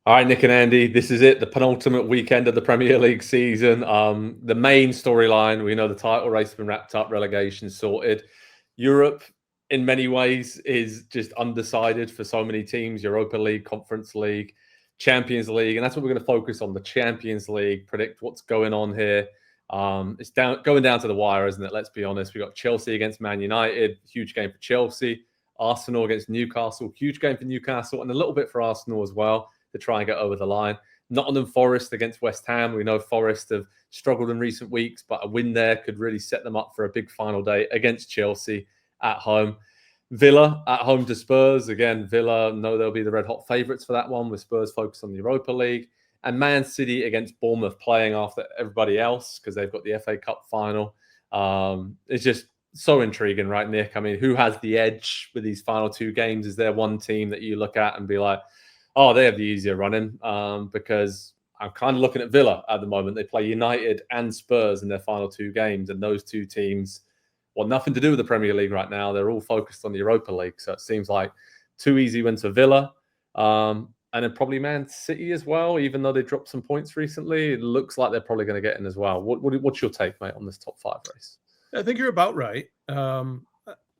All right, Nick and Andy, this is it, the penultimate weekend of the Premier League season. The main storyline, we know the title race has been wrapped up, relegation sorted. Europe, in many ways, is just undecided for so many teams. Europa League, Conference League, Champions League, and that's what we're going to focus on, the Champions League, predict what's going on here. It's going down to the wire, isn't it? Let's be honest. We got Chelsea against Man United, huge game for Chelsea. Arsenal against Newcastle, huge game for Newcastle, and a little bit for Arsenal as well to try and get over the line. Nottingham Forest against West Ham. We know Forest have struggled in recent weeks, but a win there could really set them up for a big final day against Chelsea at home. Villa at home to Spurs. Again, Villa know they'll be the red-hot favourites for that one, with Spurs focused on the Europa League. And Man City against Bournemouth, playing after everybody else because they've got the FA Cup final. It's just so intriguing, right, Nick? I mean, who has the edge with these final two games? Is there one team that you look at and be like, oh, they have the easier running? Because I'm kind of looking at Villa at the moment. They play United and Spurs in their final two games, and those two teams want nothing to do with the Premier League right now. They're all focused on the Europa League. So it seems like two easy wins for Villa. And then probably Man City as well, even though they dropped some points recently. It looks like they're probably going to get in as well. What's your take, mate, on this top five race? I think you're about right.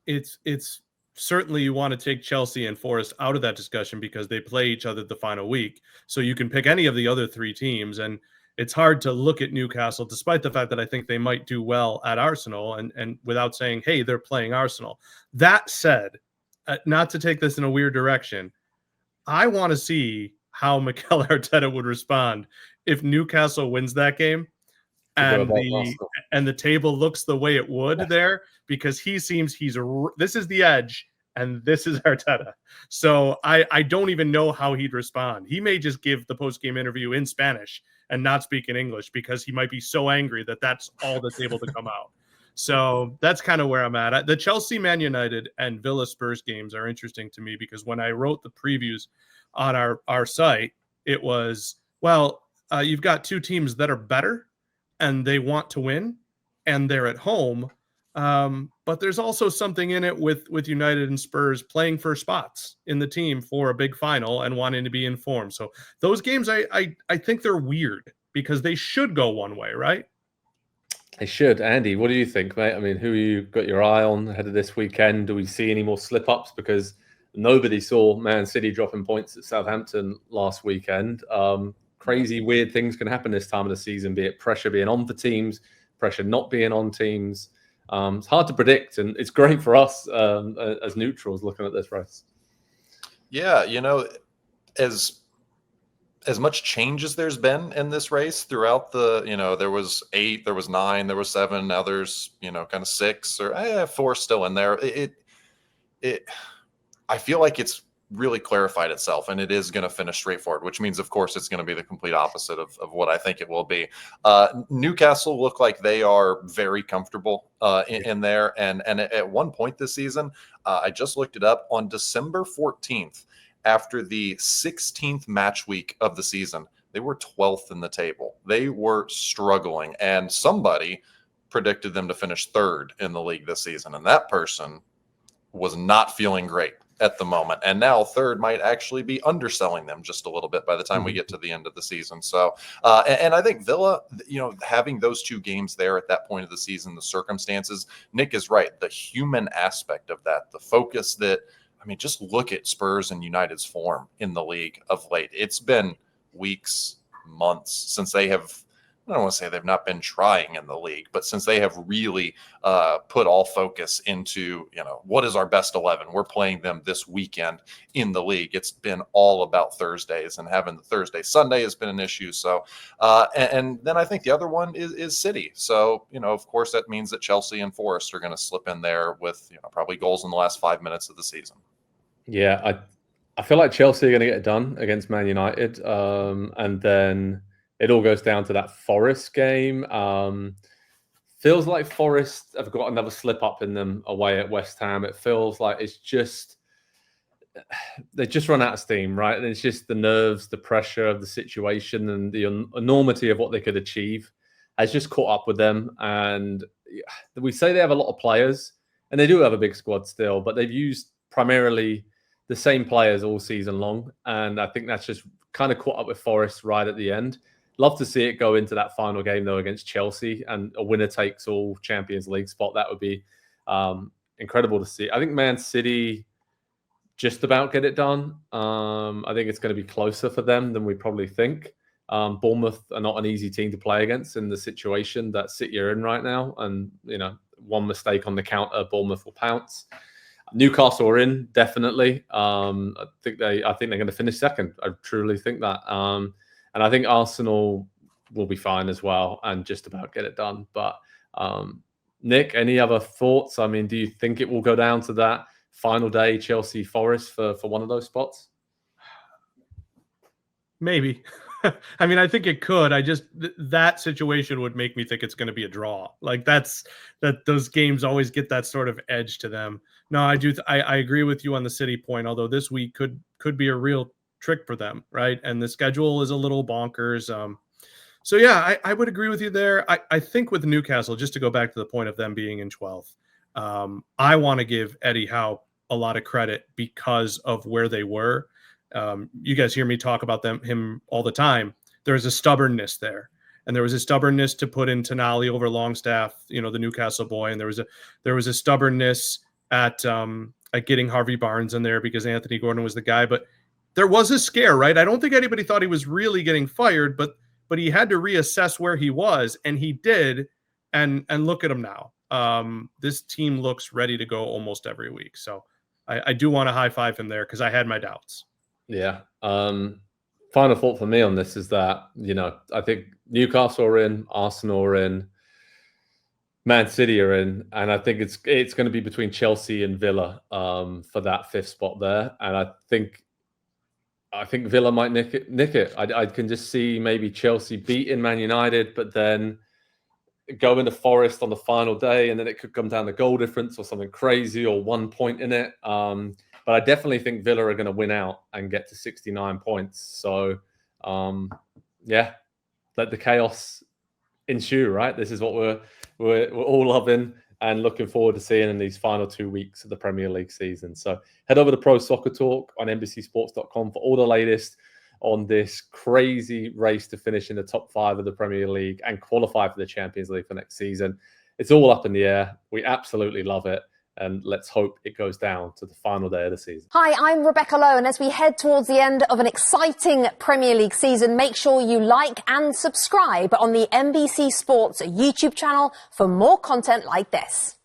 It's certainly you want to take Chelsea and Forest out of that discussion because they play each other the final week. So you can pick any of the other three teams. And it's hard to look at Newcastle, despite the fact that I think they might do well at Arsenal and without saying, hey, they're playing Arsenal. That said, not to take this in a weird direction, I want to see how Mikel Arteta would respond if Newcastle wins that game and the table looks the way it would there, because he seems this is the edge and this is Arteta. So I don't even know how he'd respond. He may just give the post-game interview in Spanish and not speak in English because he might be so angry that that's all that's able to come out. So that's kind of where I'm at. The Chelsea, Man United, and Villa Spurs games are interesting to me because when I wrote the previews on our site, it was, you've got two teams that are better and they want to win and they're at home. But there's also something in it with United and Spurs playing for spots in the team for a big final and wanting to be in form. So those games, I think they're weird because they should go one way, right? They should. Andy, what do you think, mate? I mean, who you got your eye on ahead of this weekend? Do we see any more slip-ups? Because nobody saw Man City dropping points at Southampton last weekend. Crazy, weird things can happen this time of the season, be it pressure being on for teams, pressure not being on teams. It's hard to predict, and it's great for us as neutrals looking at this race. Yeah, as much change as there's been in this race throughout there was 8, there was 9, there was 7, now there's, kind of 6 or 4 still in there. I feel like it's really clarified itself, and it is going to finish straightforward, which means, of course, it's going to be the complete opposite of what I think it will be. Newcastle look like they are very comfortable in there. And at one point this season, I just looked it up, on December 14th, after the 16th match week of the season, they were 12th in the table. They were struggling, and somebody predicted them to finish 3rd in the league this season. And that person was not feeling great at the moment. And now 3rd might actually be underselling them just a little bit by the time we get to the end of the season. So, and I think Villa, having those 2 games there at that point of the season, the circumstances, Nick is right. The human aspect of that, the focus that, just look at Spurs and United's form in the league of late. It's been weeks, months since they have, I don't want to say they've not been trying in the league, but since they have really put all focus into, what is our best 11? We're playing them this weekend in the league. It's been all about Thursdays, and having the Thursday, Sunday has been an issue. So, and then I think the other one is City. So, of course, that means that Chelsea and Forest are going to slip in there with, probably goals in the last 5 minutes of the season. Yeah, I feel like Chelsea are going to get it done against Man United. And then it all goes down to that Forest game. Feels like Forest have got another slip up in them away at West Ham. It feels like they just run out of steam, right? And it's just the nerves, the pressure of the situation, and the enormity of what they could achieve has just caught up with them. And we say they have a lot of players, and they do have a big squad still, but they've used primarily the same players all season long. And I think that's just kind of caught up with Forest right at the end. Love to see it go into that final game, though, against Chelsea, and a winner-takes-all Champions League spot. That would be incredible to see. I think Man City just about get it done. I think it's going to be closer for them than we probably think. Bournemouth are not an easy team to play against in the situation that City are in right now. And, one mistake on the counter, Bournemouth will pounce. Newcastle are in, definitely. I think they're going to finish second. I truly think that. And I think Arsenal will be fine as well and just about get it done. But Nick, any other thoughts? I mean, do you think it will go down to that final day, Chelsea Forest, for one of those spots? Maybe. I mean, I think it could. That situation would make me think it's going to be a draw. Like that those games always get that sort of edge to them. No, I agree with you on the City point, although this week could be a real trick for them, right? And the schedule is a little bonkers. So yeah, I would agree with you there. I think with Newcastle, just to go back to the point of them being in 12th, I want to give Eddie Howe a lot of credit because of where they were. You guys hear me talk about him all the time. There's a stubbornness there, and there was a stubbornness to put in Tonali over Longstaff, the Newcastle boy, and there was a stubbornness at getting Harvey Barnes in there because Anthony Gordon was the guy. But there was a scare, right? I don't think anybody thought he was really getting fired, but he had to reassess where he was, and he did. And look at him now. This team looks ready to go almost every week. So I do want to high five him there because I had my doubts. Yeah. Final thought for me on this is that, I think Newcastle are in, Arsenal are in, Man City are in, and I think it's going to be between Chelsea and Villa for that fifth spot there. And I think Villa might nick it. I can just see maybe Chelsea beating Man United, but then go into Forest on the final day, and then it could come down to goal difference or something crazy or 1 point in it. But I definitely think Villa are going to win out and get to 69 points. So, let the chaos ensue, right? This is what we're all loving and looking forward to seeing in these final 2 weeks of the Premier League season. So head over to Pro Soccer Talk on NBCSports.com for all the latest on this crazy race to finish in the top 5 of the Premier League and qualify for the Champions League for next season. It's all up in the air. We absolutely love it. And let's hope it goes down to the final day of the season. Hi, I'm Rebecca Lowe, and as we head towards the end of an exciting Premier League season, make sure you like and subscribe on the NBC Sports YouTube channel for more content like this.